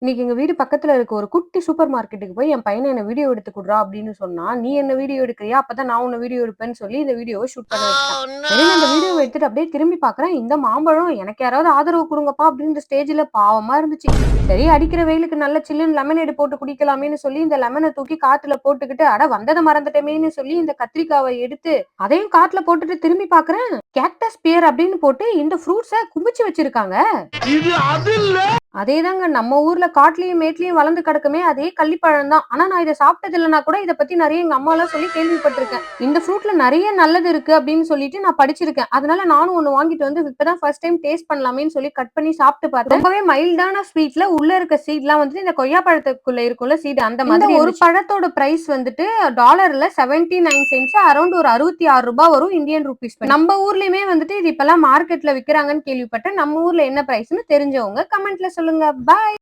இன்னைக்கு எங்க வீடு பக்கத்துல இருக்க ஒரு குட்டி சூப்பர் மார்க்கெட்டுக்கு போய் என் பையன என்ன வீடியோ எடுத்து குடுறா அப்படின்னு சொன்னா, "நீ என்ன வீடியோ எடுக்கிறியா? அப்பதான் நான் உன்ன வீடியோ எடுப்பேன்னு" சொல்லி இந்த வீடியோவ ஷூட் பண்ண வச்சுட்டான். சரின்னு அந்த வீடியோவ எடுத்துட்டு அப்படியே திரும்பி பார்க்குறேன், இந்த மாம்பழம் எனக்கு யாராவது ஆதரவு குடுங்கப்பா அப்படின்ற ஸ்டேஜ்ல பாவமா இருந்துச்சு. சரி அடிக்கிற வெயிலுக்கு நல்ல சில்லுன்னு லெமனேடு போட்டு குடிக்கலாமேன்னு சொல்லி இந்த லெமன தூக்கி காத்துல போட்டுக்கிட்டு, அட வந்தத மறந்துட்டமேன்னு சொல்லி இந்த கத்திரிக்காவ எடுத்து, அதையும் காட்டுல போட்டுட்டு திரும்பி பார்க்குறேன், கேக்டஸ் பியர் அப்படின்னு போட்டு இந்த ஃப்ரூட்ஸ குமிச்சு வச்சிருக்காங்க. அதேதாங்க நம்ம ஊர்ல காட்டுலயும், மேட்லயும் வளர்ந்து கிடக்குமே அதே கள்ளிப்பழம் தான். ஆனா நான் இத சாப்பிட்டது இல்லன்னா கூட இத பத்தி நெறைய எங்க அம்மாலாம் சொல்லி கேள்விப்பட்டுருக்கேன். இந்த ஃப்ரூட்ல நெறைய நல்லது இருக்கு அப்படின்னு சொல்லிட்டு நான் படிச்சிருக்கேன். அதனால நானும் ஒண்ணு வாங்கிட்டு வந்து இப்பதான் ஃபர்ஸ்ட் டைம் டேஸ்ட் பண்ணலாமேன்னு சொல்லி கட் பண்ணி சாப்பிட்டு பார்த்தேன். ரொம்பவே மைல்டான ஸ்வீட்ல உள்ள இருக்க சீட்லாம் வந்துட்டு இந்த கொய்யா பழத்துக்குள்ள இருக்கும்ல சீடு அந்த மாதிரி ஒரு பழத்தோட பிரைஸ் வந்துட்டு டாலர்ல 79 சென்ட்ஸ் அரௌண்ட் ஒரு ரூ. 66 வரும் இந்தியன் ரூபீஸ். நம்ம ஊர்லயுமே வந்துட்டு இது இப்பலாம் மார்க்கெட்ல விக்கிறாங்கன்னு கேள்விப்பட்டேன். நம்ம ஊர்ல என்ன பிரைஸ்னு தெரிஞ்சவங்க கமெண்ட்ல சொல்லுங்க. பாய்.